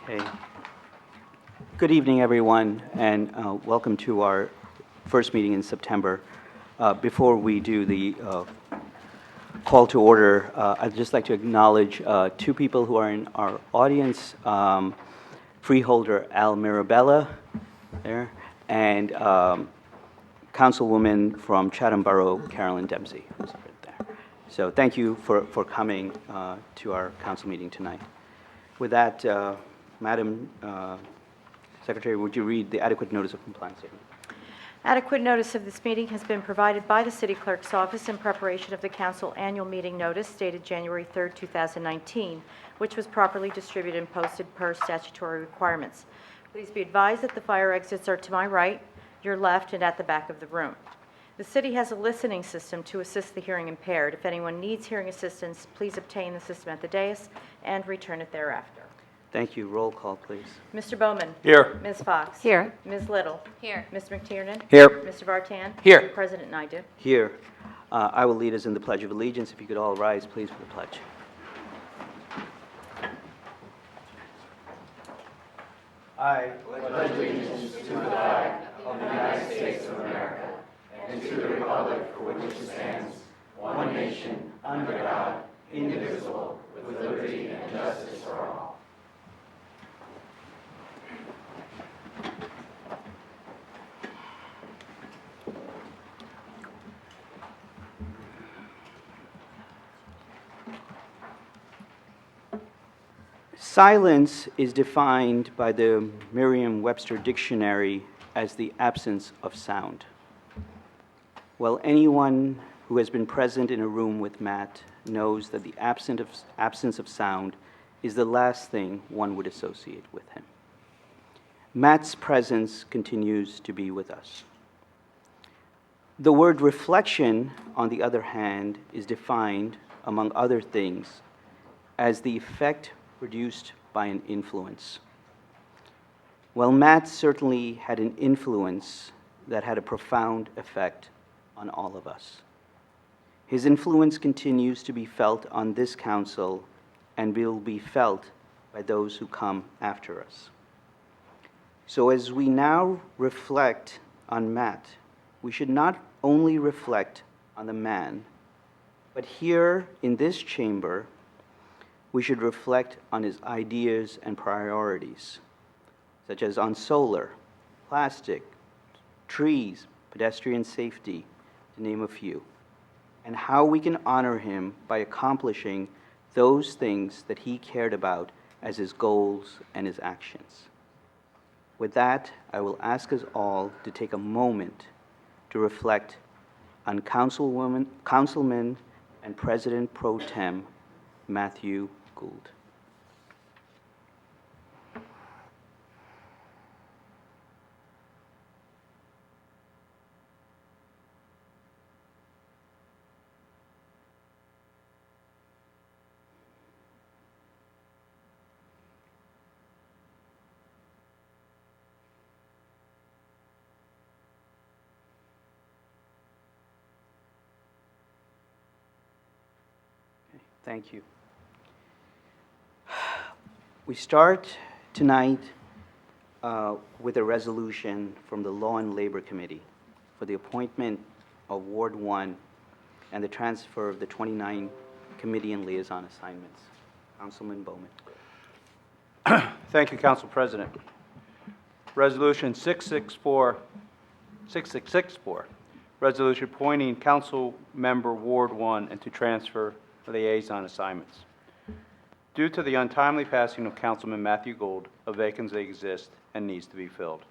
Okay. Good evening, everyone, and welcome to our first meeting in September. Before we do the call to order, I'd just like to acknowledge two people who are in our audience, freeholder Al Mirabella there, and Councilwoman from Chatham Borough, Carolyn Dempsey, who's right there. So thank you for coming to our council meeting tonight. With that, Madam Secretary, would you read the adequate notice of compliance statement? Adequate notice of this meeting has been provided by the City Clerk's office in preparation of the Council annual meeting notice dated January 3rd, 2019, which was properly distributed and posted per statutory requirements. Please be advised that the fire exits are to my right, your left, and at the back of the room. The City has a listening system to assist the hearing impaired. If anyone needs hearing assistance, please obtain the system at the dais and return it thereafter. Thank you. Roll call, please. Mr. Bowman? Here. Ms. Fox? Here. Ms. Little? Here. Mr. McTiernan? Here. Mr. Vartan? Here. President Naidu? Here. I will lead us in the Pledge of Allegiance. If you could all rise, please, for the pledge. I pledge allegiance to the flag of the United States of America and to the republic for which it stands, one nation, under God, indivisible, with liberty and justice for all. Silence is defined by the Merriam-Webster dictionary as the absence of sound. Well, anyone who has been present in a room with Matt knows that the absence of sound is the last thing one would associate with him. Matt's presence continues to be with us. The word reflection, on the other hand, is defined, among other things, as the effect produced by an influence. Well, Matt certainly had an influence that had a profound effect on all of us. His influence continues to be felt on this council and will be felt by those who come after us. So as we now reflect on Matt, we should not only reflect on the man, but here in this chamber, we should reflect on his ideas and priorities, such as on solar, plastic, trees, pedestrian safety, to name a few, and how we can honor him by accomplishing those things that he cared about as his goals and his actions. With that, I will ask us all to take a moment to reflect on Councilman and President Pro Tem Matthew Gould. Thank you. We start tonight with a resolution from the Law and Labor Committee for the appointment of Ward 1 and the transfer of the 29 committee and liaison assignments. Councilman Bowman. Thank you, Council President. Resolution 6664, resolution appointing Council Member Ward 1 and to transfer liaison assignments. Due to the untimely passing of Councilman Matthew Gould, a vacancy exists and needs to be filled.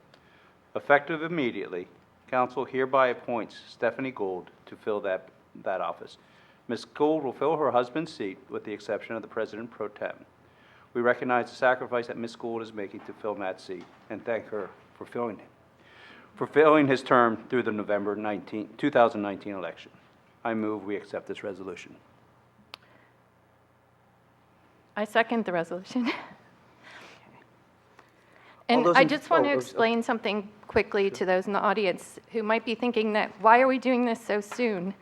Effective immediately, Council hereby appoints Stephanie Gould to fill that office. Ms. Gould will fill her husband's seat with the exception of the President Pro Tem. We recognize the sacrifice that Ms. Gould is making to fill Matt's seat and thank her for filling his term through the November 2019 election. I move we accept this resolution. I second the resolution. All And those I in- just want to oh, explain something quickly to those in the audience who might be thinking that, why are we doing this so soon?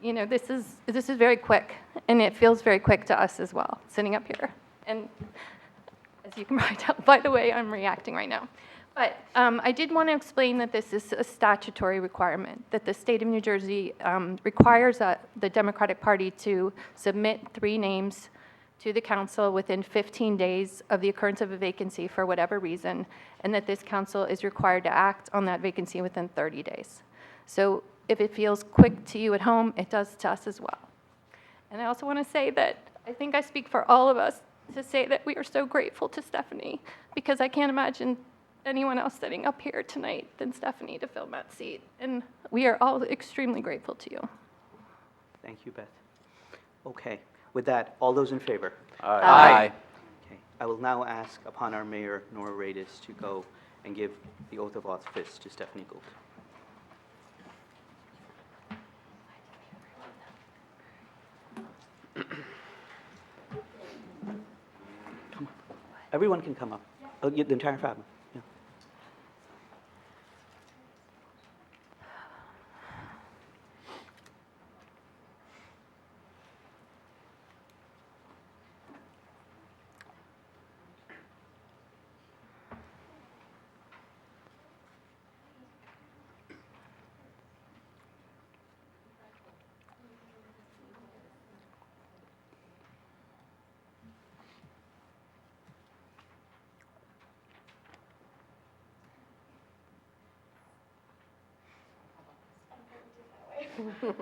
This is very quick, and it feels very quick to us as well, sitting up here. And as you can probably tell by the way I'm reacting right now. But I did want to explain that this is a statutory requirement, that the state of New Jersey requires the Democratic Party to submit 3 names to the council within 15 days of the occurrence of a vacancy for whatever reason, and that this council is required to act on that vacancy within 30 days. So if it feels quick to you at home, it does to us as well. And I also want to say that I think I speak for all of us to say that we are so grateful to Stephanie, because I can't imagine anyone else sitting up here tonight than Stephanie to fill that seat. And we are all extremely grateful to you. Thank you, Beth. Okay, with that, all those in favor? Aye. Okay, I will now ask upon our mayor, Nora Radis, to go and give the oath of office to Stephanie Gould. Come on. Everyone can come up. Oh, the entire family. Yeah. I am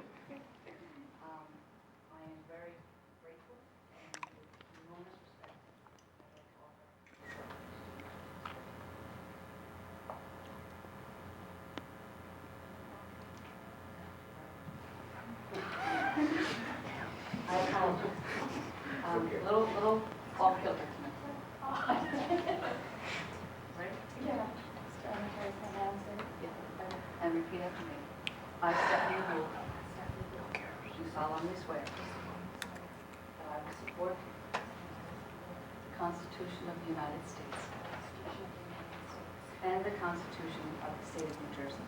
very grateful and with enormous respect that I offer. I apologize. Little off kilter tonight. Ready? Yeah. And repeat after me. I, Stephanie Gould, do solemnly swear that I will support the Constitution of the United States and the Constitution of the State of New Jersey,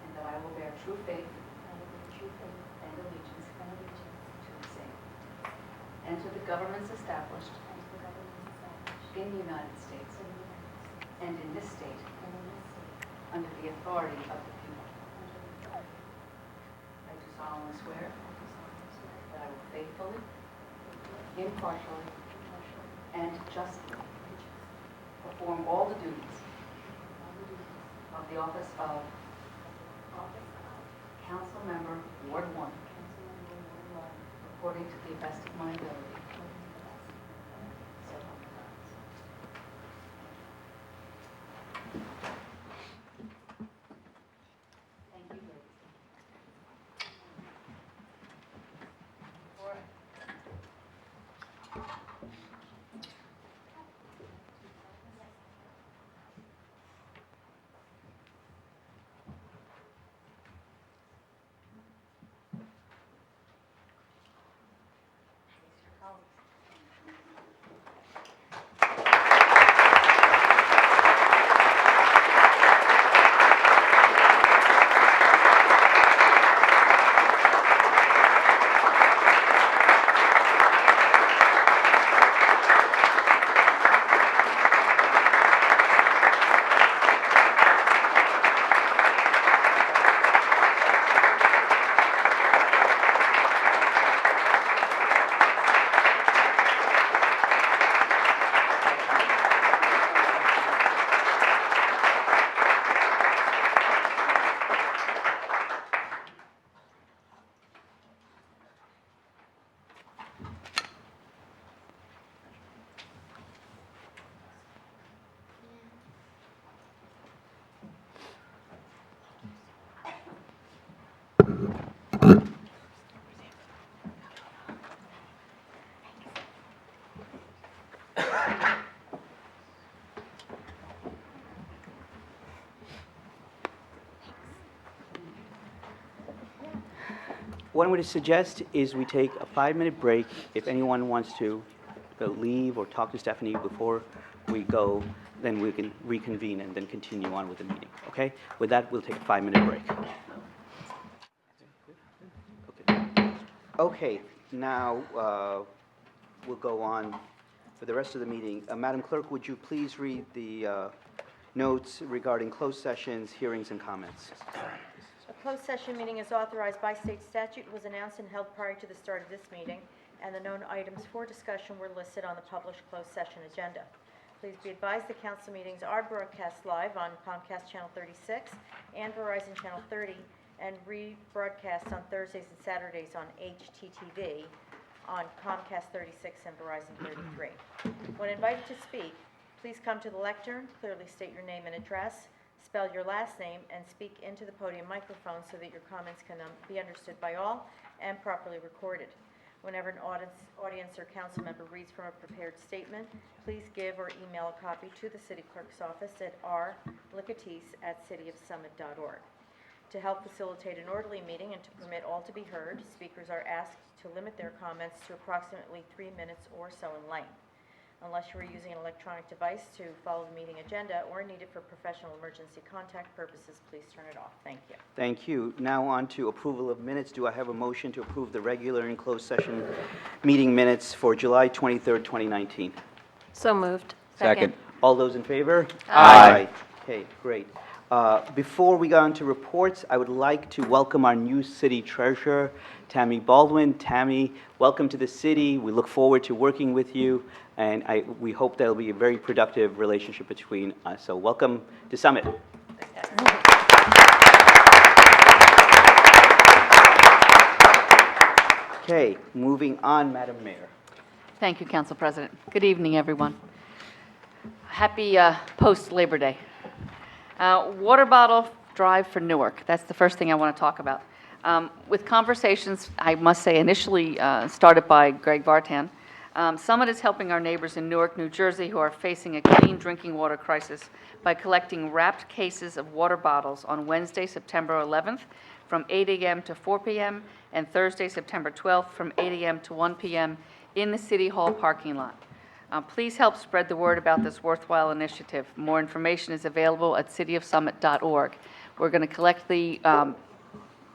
and that I will bear true faith and allegiance to the same and to the governments established in the United States and in this state under the authority of the people. I do solemnly swear that I will faithfully, impartially, and justly perform all the duties of the office of Council Member, Ward 1, according to the best of my ability. So help me God. Thank you, ladies. All right. What I'm going to suggest is we take a 5-minute break. If anyone wants to leave or talk to Stephanie before we go, then we can reconvene and then continue on with the meeting, okay? With that, we'll take a 5-minute break. Okay, now we'll go on for the rest of the meeting. Madam Clerk, would you please read the notes regarding closed sessions, hearings, and comments? A closed session meeting is authorized by state statute, was announced and held prior to the start of this meeting, and the known items for discussion were listed on the published closed session agenda. Please be advised the council meetings are broadcast live on Comcast Channel 36 and Verizon Channel 30, and rebroadcast on Thursdays and Saturdays on HTTV on Comcast 36 and Verizon 33. When invited to speak, please come to the lectern, clearly state your name and address, spell your last name, and speak into the podium microphone so that your comments can be understood by all and properly recorded. Whenever an audience or council member reads from a prepared statement, please give or email a copy to the city clerk's office at rlicatis@cityofsummit.org. To help facilitate an orderly meeting and to permit all to be heard, speakers are asked to limit their comments to approximately 3 minutes or so in length. Unless you are using an electronic device to follow the meeting agenda or need it for professional emergency contact purposes, please turn it off. Thank you. Thank you. Now on to approval of minutes. Do I have a motion to approve the regular and closed session meeting minutes for July 23rd, 2019? So moved. Second. All those in favor? Aye. Okay, great. Before we go on to reports, I would like to welcome our new city treasurer, Tammy Baldwin. Tammy, welcome to the city. We look forward to working with you, and we hope that will be a very productive relationship between us. So welcome to Summit. Okay, moving on, Madam Mayor. Thank you, Council President. Good evening, everyone. Happy post-Labor Day. Water bottle drive for Newark. That's the first thing I want to talk about. With conversations, I must say, initially started by Greg Vartan, Summit is helping our neighbors in Newark, New Jersey, who are facing a clean drinking water crisis by collecting wrapped cases of water bottles on Wednesday, September 11th from 8 a.m. to 4 p.m. and Thursday, September 12th from 8 a.m. to 1 p.m. in the City Hall parking lot. Please help spread the word about this worthwhile initiative. More information is available at cityofsummit.org. We're going to collect the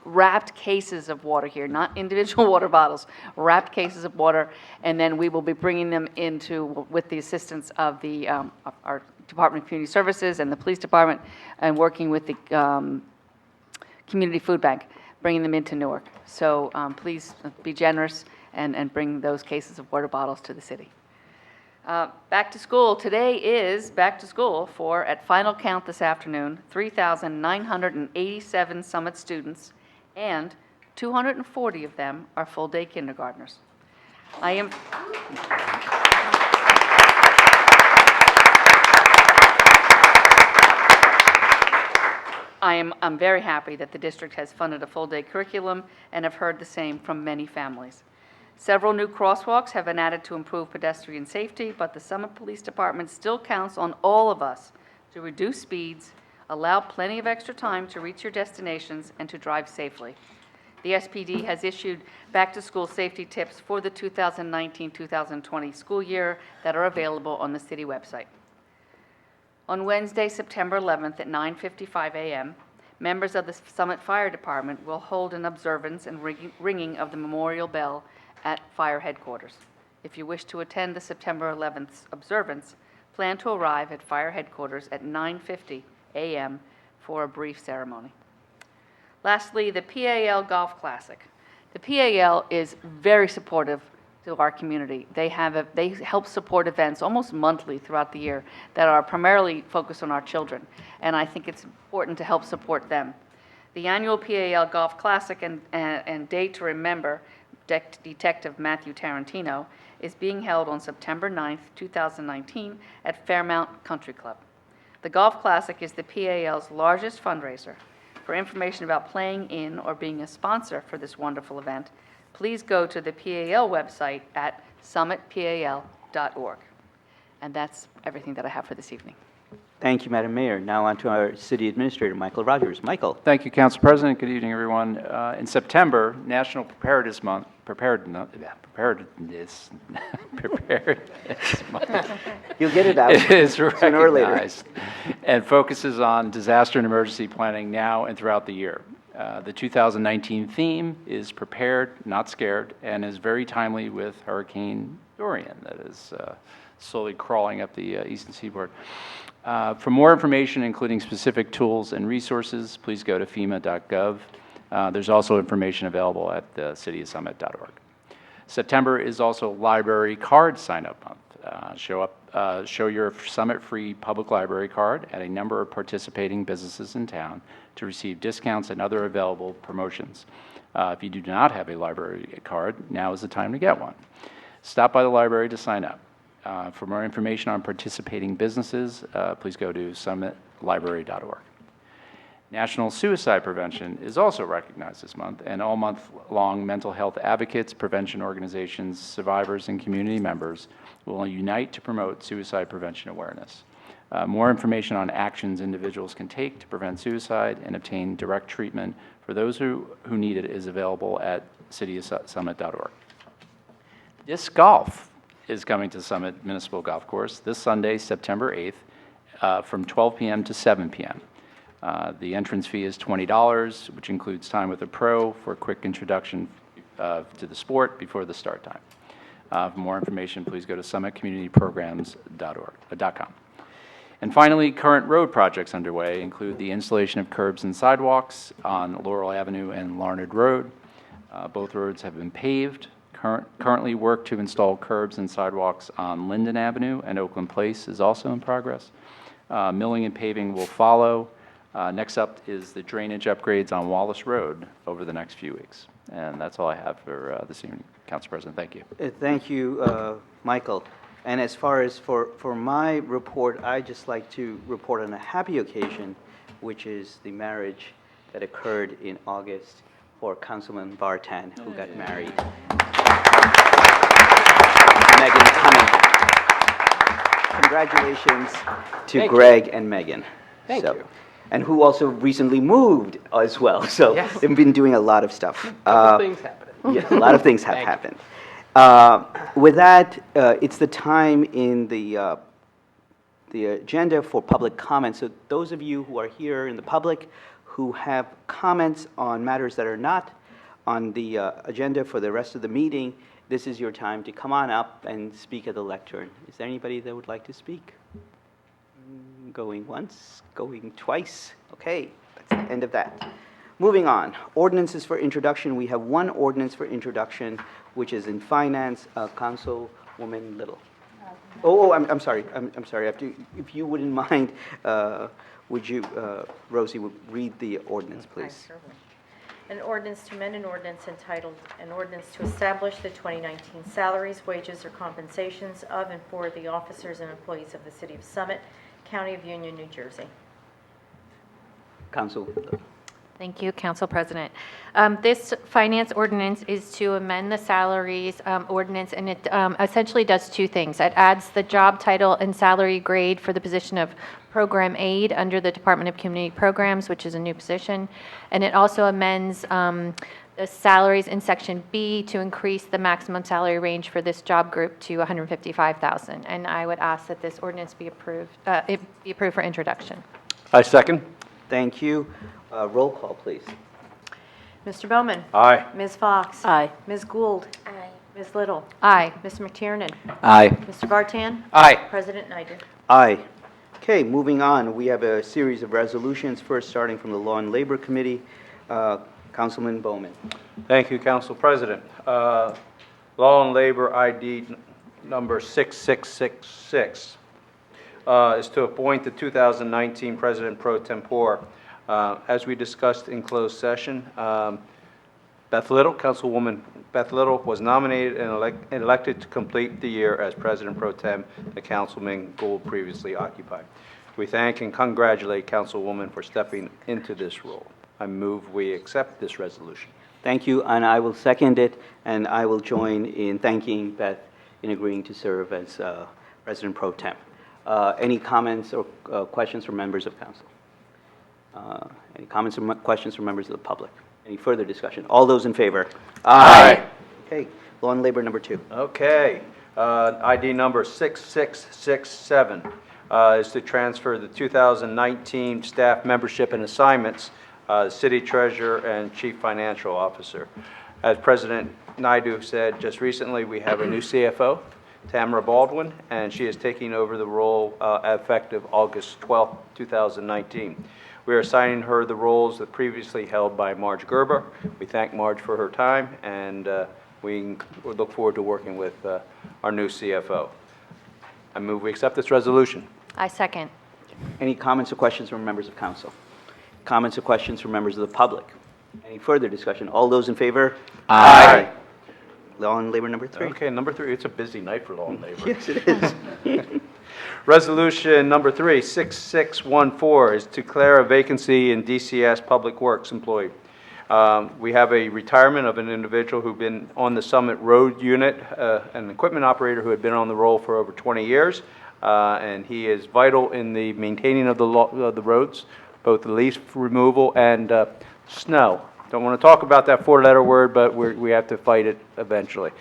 wrapped cases of water here, not individual water bottles, wrapped cases of water, and then we will be bringing them into, with the assistance of the of our Department of Community Services and the Police Department, and working with the Community Food Bank, bringing them into Newark. So please be generous and bring those cases of water bottles to the city. Back to school. Today is back to school for, at final count this afternoon, 3,987 Summit students, and 240 of them are full-day kindergartners. I'm very happy that the district has funded a full-day curriculum and have heard the same from many families. Several new crosswalks have been added to improve pedestrian safety, but the Summit Police Department still counts on all of us to reduce speeds, allow plenty of extra time to reach your destinations, and to drive safely. The SPD has issued back-to-school safety tips for the 2019-2020 school year that are available on the city website. On Wednesday, September 11th at 9:55 a.m., members of the Summit Fire Department will hold an observance and ringing of the memorial bell at fire headquarters. If you wish to attend the September 11th observance, plan to arrive at fire headquarters at 9:50 a.m. for a brief ceremony. Lastly, the PAL Golf Classic. The PAL is very supportive to our community. They help support events almost monthly throughout the year that are primarily focused on our children, and I think it's important to help support them. The annual PAL Golf Classic and Day to Remember Detective Matthew Tarantino is being held on September 9th, 2019 at Fairmount Country Club. The Golf Classic is the PAL's largest fundraiser. For information about playing in or being a sponsor for this wonderful event, please go to the PAL website at summitpal.org. And that's everything that I have for this evening. Thank you, Madam Mayor. Now on to our City Administrator, Michael Rogers. Michael. Thank you, Council President. Good evening, everyone. In September, National Preparedness Month, You'll get it out is sooner or later. recognized and focuses on disaster and emergency planning now and throughout the year. The 2019 theme is Prepared, Not Scared, and is very timely with Hurricane Dorian that is slowly crawling up the eastern seaboard. For more information, including specific tools and resources, please go to FEMA.gov. There's also information available at cityofsummit.org. September is also Library Card Sign-Up Month. Show your Summit-free public library card at a number of participating businesses in town to receive discounts and other available promotions. If you do not have a library card, now is the time to get one. Stop by the library to sign up. For more information on participating businesses, please go to summitlibrary.org. National Suicide Prevention is also recognized this month, and all month long mental health advocates, prevention organizations, survivors, and community members will unite to promote suicide prevention awareness. More information on actions individuals can take to prevent suicide and obtain direct treatment for those who need it is available at cityofsummit.org. Disc golf is coming to Summit Municipal Golf Course this Sunday, September 8th, from 12 p.m. to 7 p.m. The entrance fee is $20, which includes time with a pro for a quick introduction to the sport before the start time. For more information, please go to summitcommunityprograms.com. And finally, current road projects underway include the installation of curbs and sidewalks on Laurel Avenue and Larned Road. Both roads have been paved. Currently, work to install curbs and sidewalks on Linden Avenue and Oakland Place is also in progress. Milling and paving will follow. Next up is the drainage upgrades on Wallace Road over the next few weeks. And that's all I have for this evening, Council President. Thank you. Thank you, Michael. And as far as for my report, I'd just like to report on a happy occasion, which is the marriage that occurred in August for Councilman Vartan, who got married. Megan Cumming. Congratulations to Greg and Megan. Thank you. And who also recently moved as well. So Yes. they've been doing a lot of stuff. Couple things happening. Yes, a lot of things have Thank you. happened. With that, it's the time in the agenda for public comments. So those of you who are here in the public who have comments on matters that are not on the agenda for the rest of the meeting, this is your time to come on up and speak at the lectern. Is there anybody that would like to speak? Going once, going twice. Okay, that's the end of that. Moving on, ordinances for introduction. We have one ordinance for introduction, which is in finance, Councilwoman Little. I'm sorry. I'm sorry. If you wouldn't mind, would you, Rosie, would read the ordinance, please? An ordinance to amend an ordinance entitled, an ordinance to establish the 2019 salaries, wages, or compensations of and for the officers and employees of the City of Summit, County of Union, New Jersey. Council. Thank you, Council President. This finance ordinance is to amend the salaries ordinance, and it essentially does two things. It adds the job title and salary grade for the position of program aide under the Department of Community Programs, which is a new position, and it also amends the salaries in Section B to increase the maximum salary range for this job group to $155,000. And I would ask that this ordinance be approved, for introduction. I second. Thank you. Roll call, please. Mr. Bowman? Aye. Ms. Fox? Aye. Ms. Gould? Aye. Ms. Little? Aye. Mr. McTiernan? Aye. Mr. Vartan? Aye. President Naidu. Aye. Okay, moving on, we have a series of resolutions, first starting from the Law and Labor Committee. Councilman Bowman. Thank you, Council President. Law and Labor ID number 6666 is to appoint the 2019 President Pro Tempore. As we discussed in closed session, Beth Little, Councilwoman Beth Little, was nominated and elected to complete the year as President Pro Tem that Councilman Gould previously occupied. We thank and congratulate Councilwoman for stepping into this role. I move we accept this resolution. Thank you, and I will second it, and I will join in thanking Beth in agreeing to serve as President Pro Tem. Any comments or questions from members of council? Any comments or questions from members of the public? Any further discussion? All those in favor? Aye. Okay, Law and Labor number 2. Okay, ID number 6667 is to transfer the 2019 staff membership and assignments City Treasurer and Chief Financial Officer. As President Naidu said just recently, we have a new CFO, Tamara Baldwin, and she is taking over the role effective August 12, 2019. We are assigning her the roles that previously held by Marge Gerber. We thank Marge for her time, and we look forward to working with our new CFO. I move we accept this resolution. I second. Any comments or questions from members of council? Comments or questions from members of the public? Any further discussion? All those in favor? Aye. Law and Labor number 3. Okay, number 3, it's a busy night for Law and Labor. Yes, it is. Resolution number 3, 6614, is to declare a vacancy in DCS Public Works employee. We have a retirement of an individual who'd been on the Summit Road Unit, an equipment operator who had been on the role for over 20 years, and he is vital in the maintaining of the roads, both the leaf removal and snow. Don't want to talk about that four-letter word, but we have to fight it eventually.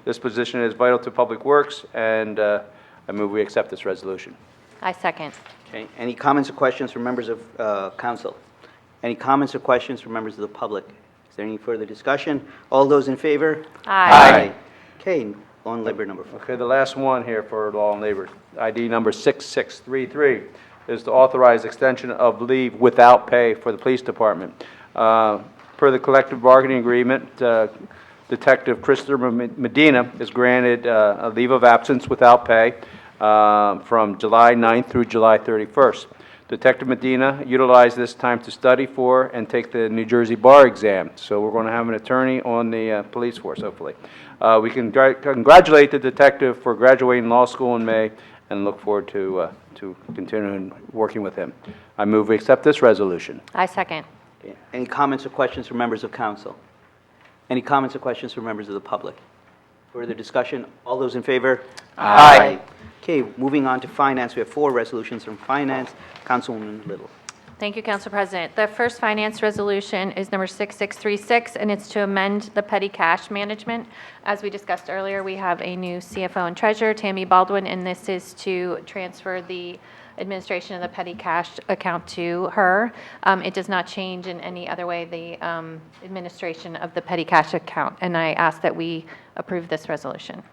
This position is vital to Public Works, and I move we accept this resolution. I second. Okay, any comments or questions from members of council? Any comments or questions from members of the public? Is there any further discussion? All those in favor? Aye. Okay, Law and Labor number 4. Okay, the last one here for Law and Labor, ID number 6633, is to authorize extension of leave without pay for the police department. Per the collective bargaining agreement, Detective Christopher Medina is granted a leave of absence without pay from July 9th through July 31st. Detective Medina utilized this time to study for and take the New Jersey bar exam. So we're going to have an attorney on the police force, hopefully. We can congratulate the detective for graduating law school in May and look forward to continuing working with him. I move we accept this resolution. I second. Okay, any comments or questions from members of council? Any comments or questions from members of the public? Further discussion? All those in favor? Aye. Okay, moving on to finance. We have 4 resolutions from finance. Councilwoman Little. Thank you, Council President. The first finance resolution is number 6636, and it's to amend the petty cash management. As we discussed earlier, we have a new CFO and treasurer, Tammy Baldwin, and this is to transfer the administration of the petty cash account to her. It does not change in any other way the administration of the petty cash account, and I ask that we approve this resolution.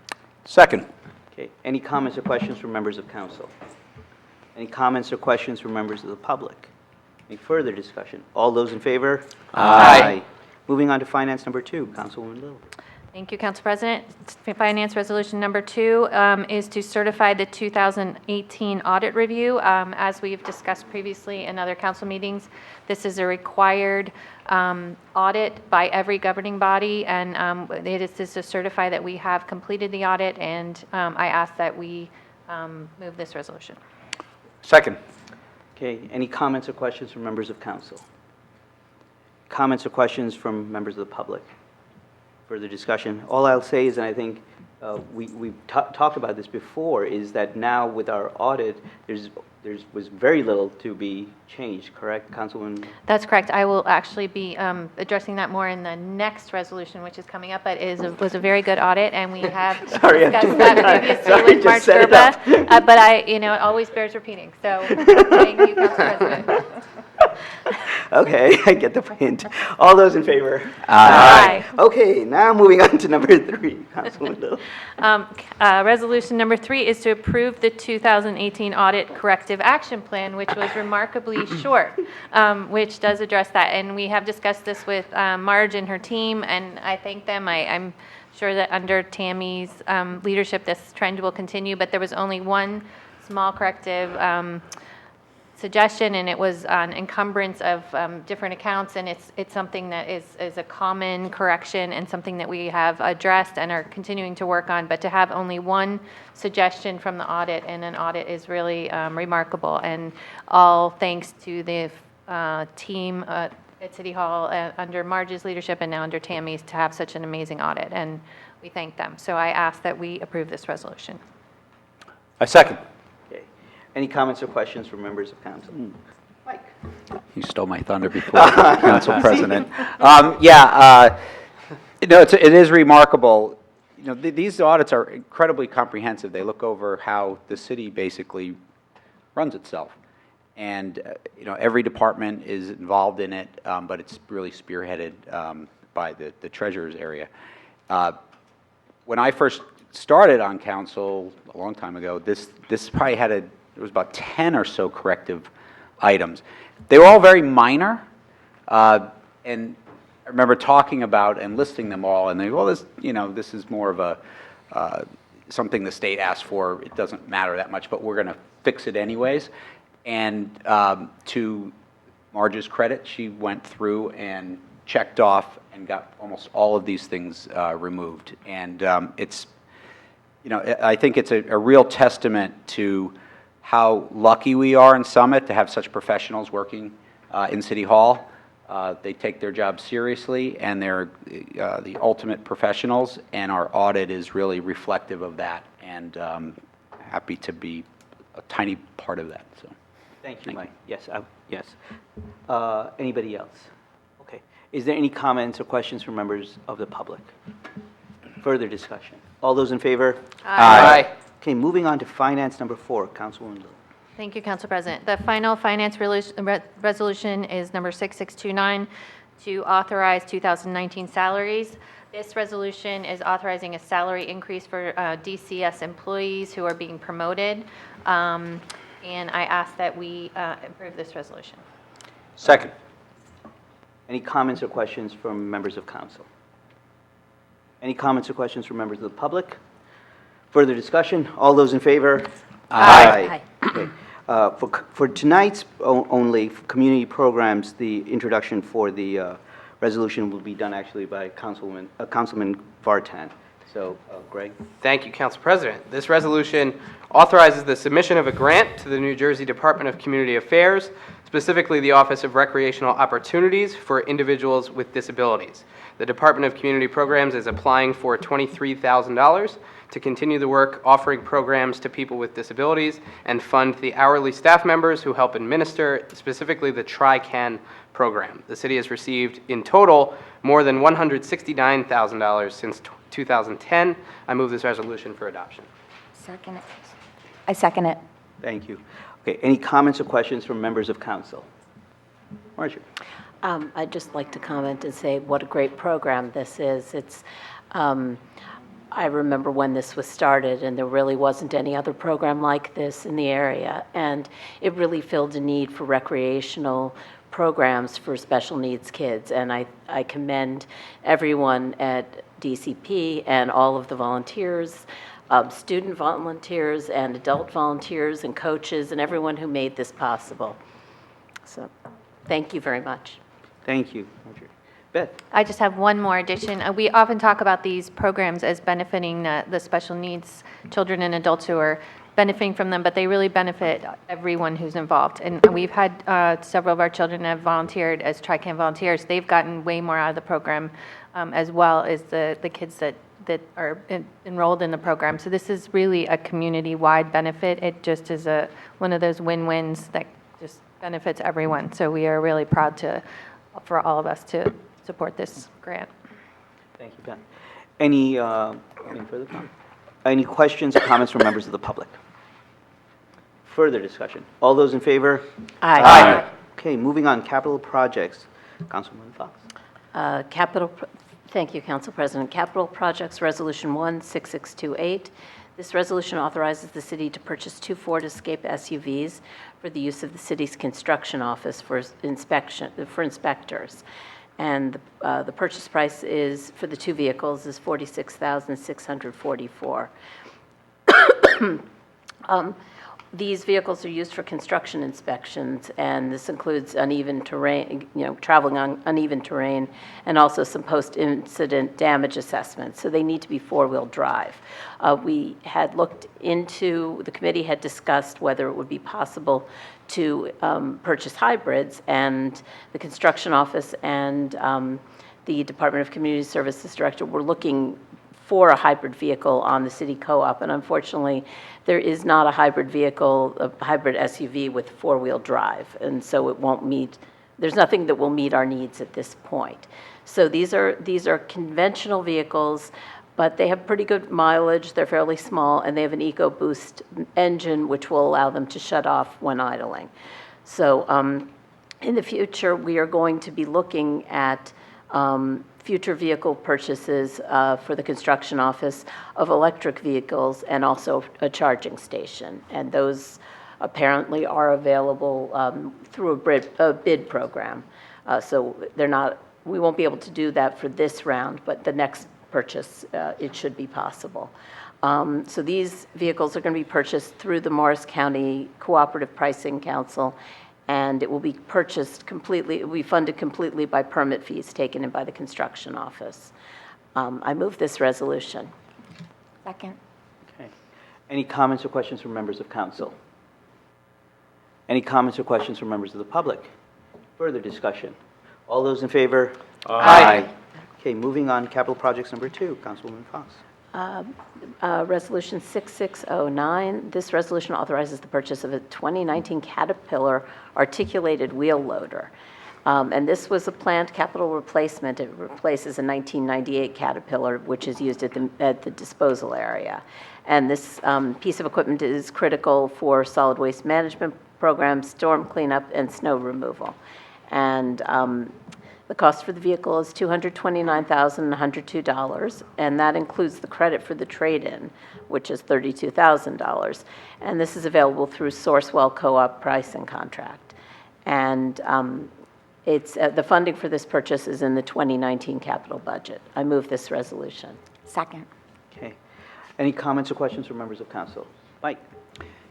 Second. Okay, any comments or questions from members of council? Any comments or questions from members of the public? Any further discussion? All those in favor? Aye. Moving on to finance number 2, Councilwoman Little. Thank you, Council President. Finance Resolution Number 2 is to certify the 2018 audit review. As we've discussed previously in other council meetings, this is a required audit by every governing body, and it is to certify that we have completed the audit, and I ask that we move this resolution. Second. Okay, any comments or questions from members of council? Comments or questions from members of the public? Further discussion? All I'll say is, and I think we've talked about this before, is that now with our audit, was very little to be changed, correct, Councilwoman? That's correct. I will actually be addressing that more in the next resolution, which is coming up, but was a very good audit, and we have Sorry, discussed that previously sorry, with just Mark set it Gerba, up. but it always bears repeating. So thank you, Council President. Okay, I get the hint. All those in favor? Aye. Okay, now moving on to number 3, Councilwoman Little. Resolution number 3 is to approve the 2018 Audit Corrective Action Plan, which was remarkably short, which does address that. And we have discussed this with Marge and her team, and I thank them. I'm sure that under Tammy's leadership, this trend will continue, but there was only one small corrective suggestion, and it was on encumbrance of different accounts, and it's something that is a common correction and something that we have addressed and are continuing to work on. But to have only one suggestion from the audit, and an audit is really remarkable, and all thanks to the team at City Hall under Marge's leadership and now under Tammy's to have such an amazing audit, and we thank them. So I ask that we approve this resolution. I second. Okay, any comments or questions from members of council? Mike? You stole my thunder before, Council President. It is remarkable. These audits are incredibly comprehensive. They look over how the city basically runs itself. And, every department is involved in it, but it's really spearheaded by the treasurer's area. When I first started on council a long time ago, this probably there was about 10 or so corrective items. They were all very minor, and I remember talking about and listing them all, and they, well, this is more of a something the state asked for. It doesn't matter that much, but we're going to fix it anyways. And to Marge's credit, she went through and checked off and got almost all of these things removed. And it's, I think it's a real testament to how lucky we are in Summit to have such professionals working in City Hall. They take their job seriously, and they're the ultimate professionals, and our audit is really reflective of that, and happy to be a tiny part of that. So, Thank you, Mike. Yes, yes. Anybody else? Okay. Is there any comments or questions from members of the public? Further discussion? All those in favor? Aye. Okay, moving on to finance number 4, Councilwoman Liu. Thank you, Council President. The final finance resolution is number 6629 to authorize 2019 salaries. This resolution is authorizing a salary increase for DCS employees who are being promoted. And I ask that we approve this resolution. Second. Any comments or questions from members of council? Any comments or questions from members of the public? Further discussion? All those in favor? Aye. Okay. For tonight's only, for community programs, the introduction for the resolution will be done actually by Councilman Vartan. So, Greg? Thank you, Council President. This resolution authorizes the submission of a grant to the New Jersey Department of Community Affairs, specifically the Office of Recreational Opportunities for Individuals with Disabilities. The Department of Community Programs is applying for $23,000 to continue the work offering programs to people with disabilities and fund the hourly staff members who help administer, specifically the TRICAN program. The city has received in total more than $169,000 since 2010. I move this resolution for adoption. Second it. I second it. Thank you. Okay, any comments or questions from members of council? Marjorie? I'd just like to comment and say what a great program this is. It's, I remember when this was started, and there really wasn't any other program like this in the area, and it really filled a need for recreational programs for special needs kids, and I commend everyone at DCP and all of the volunteers, student volunteers and adult volunteers and coaches and everyone who made this possible. So, thank you very much. Thank you, Marjorie. Beth? I just have one more addition. We often talk about these programs as benefiting the special needs children and adults who are benefiting from them, but they really benefit everyone who's involved. And we've had several of our children have volunteered as TRICAN volunteers. They've gotten way more out of the program, as well as the kids that are enrolled in the program. So this is really a community-wide benefit. It just is one of those win-wins that just benefits everyone. So we are really proud for all of us to support this grant. Thank you, Beth. Any further comments? Any questions or comments from members of the public? Further discussion? All those in favor? Aye. Okay, moving on, capital projects. Councilwoman Fox. Thank you, Council President. Capital Projects Resolution 16628. This resolution authorizes the city to purchase 2 Ford Escape SUVs for the use of the city's construction office for inspectors. And the purchase price is, for the 2 vehicles, is $46,644. These vehicles are used for construction inspections, and this includes uneven terrain, traveling on uneven terrain, and also some post-incident damage assessments. So they need to be 4-wheel drive. We had looked into, the committee had discussed whether it would be possible to purchase hybrids, and the construction office and the Department of Community Services Director were looking for a hybrid vehicle on the city co-op, and unfortunately, there is not a hybrid vehicle, a hybrid SUV with 4-wheel drive, and so it won't meet, there's nothing that will meet our needs at this point. So these are conventional vehicles, but they have pretty good mileage, they're fairly small, and they have an EcoBoost engine, which will allow them to shut off when idling. So in the future, we are going to be looking at future vehicle purchases for the construction office of electric vehicles and also a charging station. And those apparently are available through a bid program. So they're not, we won't be able to do that for this round, but the next purchase, it should be possible. So these vehicles are going to be purchased through the Morris County Cooperative Pricing Council, and it will be purchased completely, it will be funded completely by permit fees taken in by the construction office. I move this resolution. Second. Okay. Any comments or questions from members of council? Any comments or questions from members of the public? Further discussion? All those in favor? Aye. Okay, moving on, capital projects number 2, Councilwoman Fox. Resolution 6609, this resolution authorizes the purchase of a 2019 Caterpillar articulated wheel loader. And this was a planned capital replacement. It replaces a 1998 Caterpillar, which is used at the disposal area. And this piece of equipment is critical for solid waste management programs, storm cleanup, and snow removal. And the cost for the vehicle is $229,102, and that includes the credit for the trade-in, which is $32,000. And this is available through Sourcewell Co-op pricing contract. And it's the funding for this purchase is in the 2019 capital budget. I move this resolution. Second. Okay. Any comments or questions from members of council? Mike?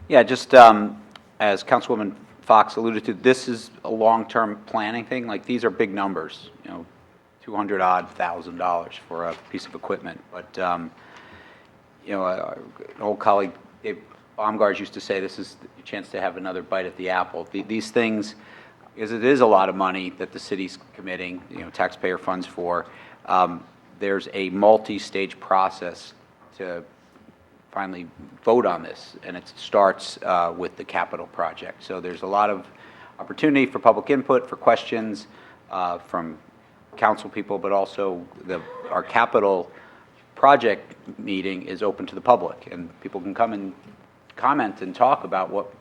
Yeah, just as Councilwoman Fox alluded to, this is a long-term planning thing. Like, these are big numbers, you know, $200,000 for a piece of equipment. But, you know, an old colleague, Dave Baumgars, used to say this is a chance to have another bite at the apple. These things, because it is a lot of money that the city's committing, you know, taxpayer funds for, there's a multi-stage process to finally vote on this, and it starts with the capital project. So there's a lot of opportunity for public input, for questions from council people, but also our capital project meeting is open to the public, and people can come and comment and talk about what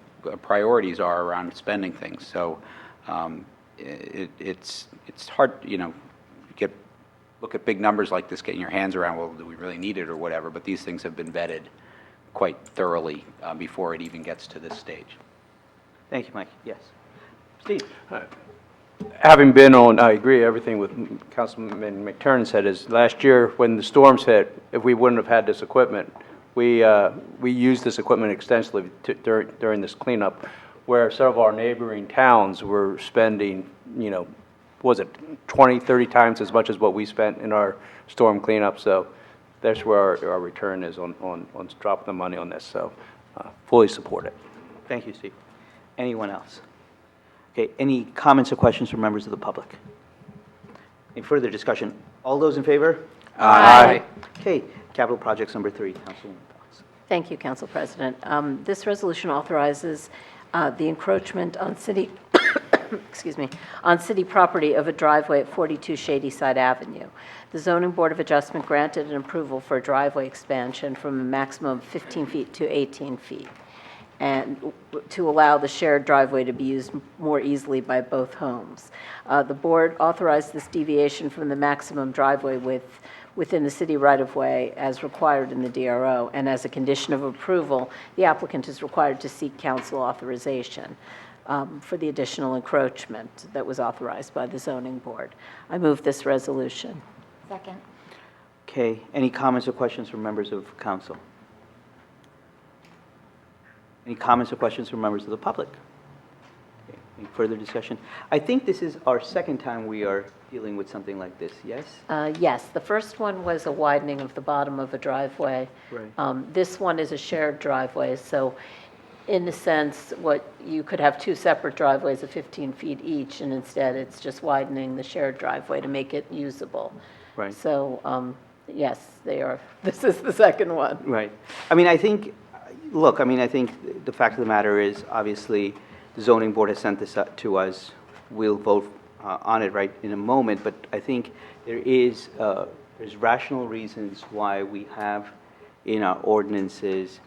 priorities are around spending things. So it's hard, you know, look at big numbers like this, getting your hands around, well, do we really need it or whatever, but these things have been vetted quite thoroughly before it even gets to this stage. Thank you, Mike. Yes. Steve? Having been on, I agree, everything with Councilman McTurnan said is last year when the storms hit, if we wouldn't have had this equipment, we used this equipment extensively during this cleanup, where several of our neighboring towns were spending, you know, was it 20, 30 times as much as what we spent in our storm cleanup. So that's where our return is on dropping the money on this. So fully support it. Thank you, Steve. Anyone else? Okay, any comments or questions from members of the public? Any further discussion? All those in favor? Aye. Okay, capital projects number 3, Councilwoman Fox. Thank you, Council President. This resolution authorizes the encroachment on city, excuse me, on city property of a driveway at 42 Shadyside Avenue. The Zoning Board of Adjustment granted an approval for a driveway expansion from a maximum of 15 feet to 18 feet, and to allow the shared driveway to be used more easily by both homes. The board authorized this deviation from the maximum driveway width within the city right-of-way as required in the DRO, and as a condition of approval, the applicant is required to seek council authorization for the additional encroachment that was authorized by the zoning board. I move this resolution. Second. Okay, any comments or questions from members of council? Any comments or questions from members of the public? Okay, any further discussion? I think this is our second time we are dealing with something like this, yes? Yes, the first one was a widening of the bottom of a driveway. Right. This one is a shared driveway, so in a sense, you could have two separate driveways of 15 feet each, and instead it's just widening the shared driveway to make it usable. Right. So, yes, they are. This is the second one. Right. I mean, I think, look, I mean, I think the fact of the matter is, obviously, the zoning board has sent this up to us. We'll vote on it right in a moment, but I think there's rational reasons why we have in our ordinances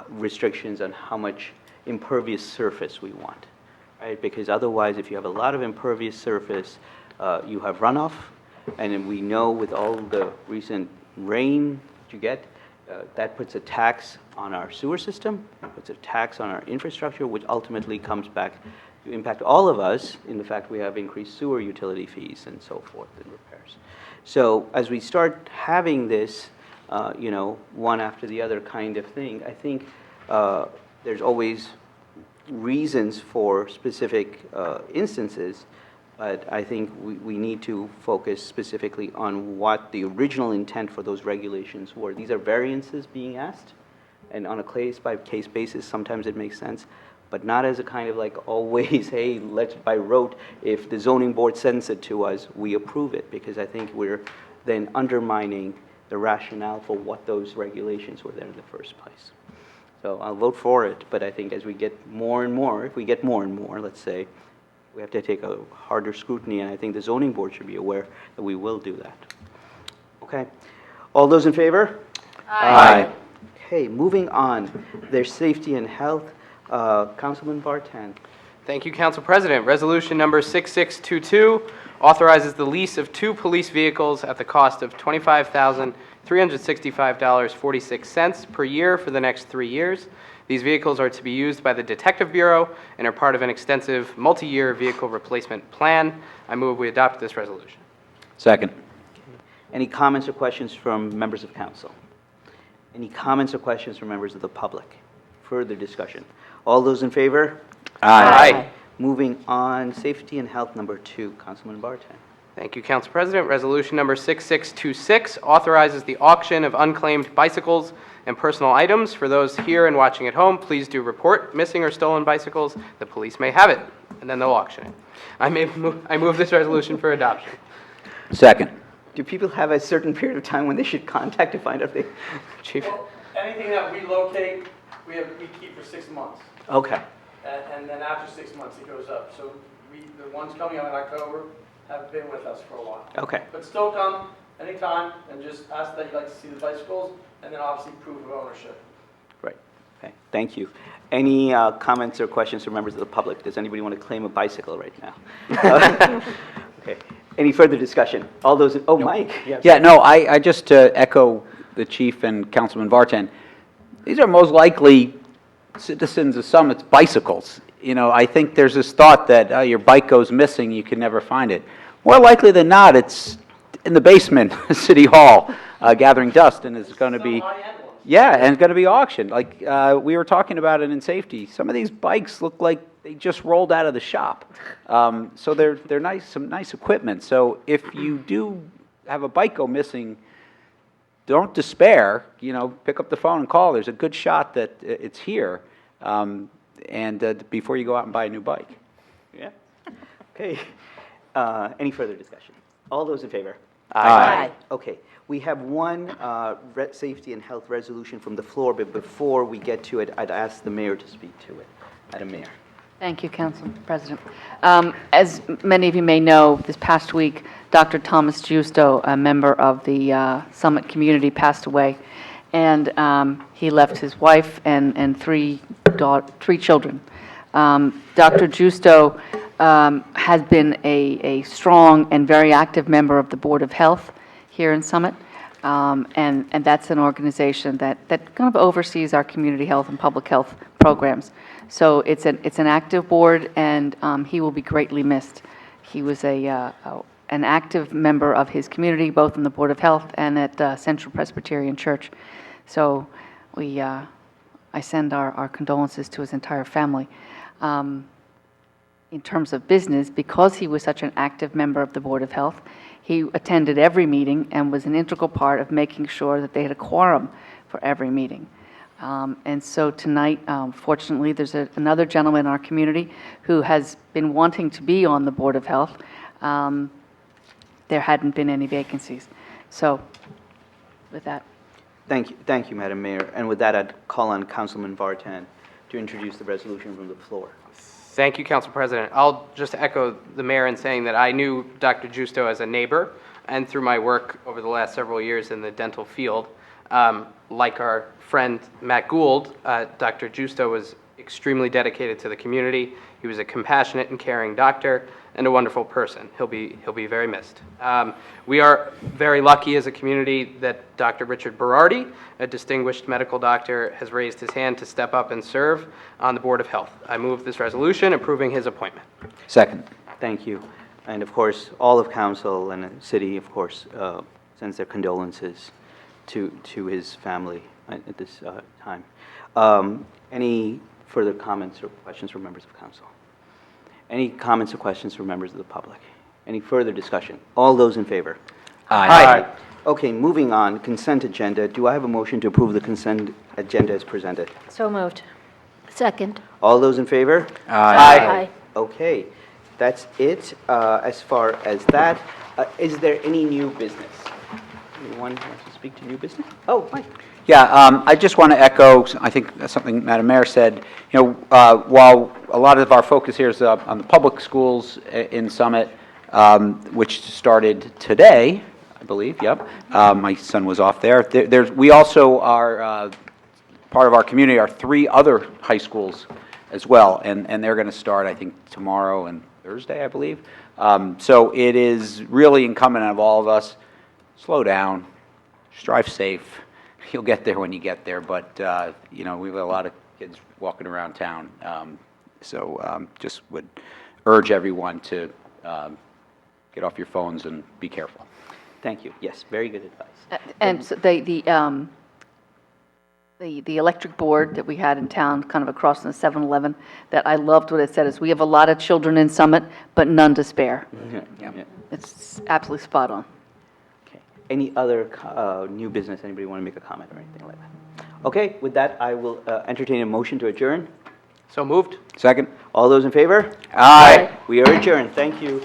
restrictions on how much impervious surface we want. right? Because otherwise, if you have a lot of impervious surface, you have runoff, and then we know with all the recent rain that you get, that puts a tax on our sewer system, puts a tax on our infrastructure, which ultimately comes back to impact all of us in the fact we have increased sewer utility fees and so forth and repairs. So as we start having this, one after the other kind of thing, I think there's always reasons for specific instances, but I think we need to focus specifically on what the original intent for those regulations were. These are variances being asked, and on a case-by-case basis, sometimes it makes sense, but not as a kind of like always, hey, let's by rote, if the zoning board sends it to us, we approve it, because I think we're then undermining the rationale for what those regulations were there in the first place. So I'll vote for it, but I think as we get more and more, if we get more and more, let's say, we have to take a harder scrutiny, and I think the zoning board should be aware that we will do that. Okay. All those in favor? Aye. Okay, moving on. There's safety and health. Councilman Bartan. Thank you, Council President. Resolution number 6622 authorizes the lease of 2 police vehicles at the cost of $25,365.46 per year for the next 3 years. These vehicles are to be used by the Detective Bureau and are part of an extensive multi-year vehicle replacement plan. I move we adopt this resolution. Second. Any comments or questions from members of council? Any comments or questions from members of the public? Further discussion? All those in favor? Aye. Moving on, safety and health number 2, Councilman Bartan. Thank you, Council President. Resolution number 6626 authorizes the auction of unclaimed bicycles and personal items. For those here and watching at home, please do report missing or stolen bicycles. The police may have it, and then they'll auction it. I move this resolution for adoption. Second. Do people have a certain period of time when they should contact to find out if they... Chief? Well, anything that we locate, we keep for 6 months. Okay. And then after 6 months, it goes up. So the ones coming out in October have been with us for a while. Okay. But still come anytime and just ask that you'd like to see the bicycles, and then obviously proof of ownership. Right. Okay. Thank you. Any comments or questions from members of the public? Does anybody want to claim a bicycle right now? Okay. Any further discussion? All those, Mike. Yeah, no, I just echo the chief and Councilman Vartan. These are most likely citizens of Summit's bicycles. I think there's this thought that your bike goes missing, you can never find it. More likely than not, it's in the basement of City Hall gathering dust, and it's going to be, and it's going to be auctioned. Like we were talking about it in safety. Some of these bikes look like they just rolled out of the shop. So they're nice, some nice equipment. So if you do have a bike go missing, don't despair. Pick up the phone and call. There's a good shot that it's here. Before you go out and buy a new bike. Yeah. Okay. Any further discussion? All those in favor? Aye. Okay. We have one safety and health resolution from the floor, but before we get to it, I'd ask the mayor to speak to it. Madam Mayor. Thank you, Council President. As many of you may know, this past week, Dr. Thomas Giusto, a member of the Summit community, passed away, and he left his wife and three children. Dr. Giusto has been a strong and very active member of the Board of Health here in Summit, and that's an organization that kind of oversees our community health and public health programs. So it's an active board, and he will be greatly missed. He was an active member of his community, both in the Board of Health and at Central Presbyterian Church. So I send our condolences to his entire family. In terms of business, because he was such an active member of the Board of Health, he attended every meeting and was an integral part of making sure that they had a quorum for every meeting. And so tonight, fortunately, there's another gentleman in our community who has been wanting to be on the Board of Health. There hadn't been any vacancies. So with that. Thank you, Madam Mayor. And with that, I'd call on Councilman Vartan to introduce the resolution from the floor. Thank you, Council President. I'll just echo the mayor in saying that I knew Dr. Giusto as a neighbor, and through my work over the last several years in the dental field, like our friend Matt Gould, Dr. Giusto was extremely dedicated to the community. He was a compassionate and caring doctor and a wonderful person. He'll be very missed. We are very lucky as a community that Dr. Richard Berardi, a distinguished medical doctor, has raised his hand to step up and serve on the Board of Health. I move this resolution approving his appointment. Second. Thank you. And of course, all of council and the city, of course, sends their condolences to his family at this time. Any further comments or questions from members of council? Any comments or questions from members of the public? Any further discussion? All those in favor? Aye. Okay, moving on, consent agenda. Do I have a motion to approve the consent agenda as presented? So moved. Second. All those in favor? Aye. Okay, that's it as far as that. Is there any new business? Anyone wants to speak to new business? Oh, Mike. Yeah, I just want to echo, I think that's something Madam Mayor said. You know, while a lot of our focus here is on the public schools in Summit, which started today, I believe, yep. My son was off there. We also are, part of our community are 3 other high schools as well, and they're going to start, I think, tomorrow and Thursday, I believe. So it is really incumbent on all of us, slow down, just drive safe. You'll get there when you get there, but, you know, we have a lot of kids walking around town. So just would urge everyone to get off your phones and be careful. Thank you. Yes, very good advice. And so the electric board that we had in town, kind of across from the 7-Eleven, that I loved what it said is, we have a lot of children in Summit, but none to spare. Yeah. It's absolutely spot on. Okay. Any other new business? Anybody want to make a comment or anything like that? Okay, with that, I will entertain a motion to adjourn. So moved. Second? All those in favor? Aye. We are adjourned. Thank you.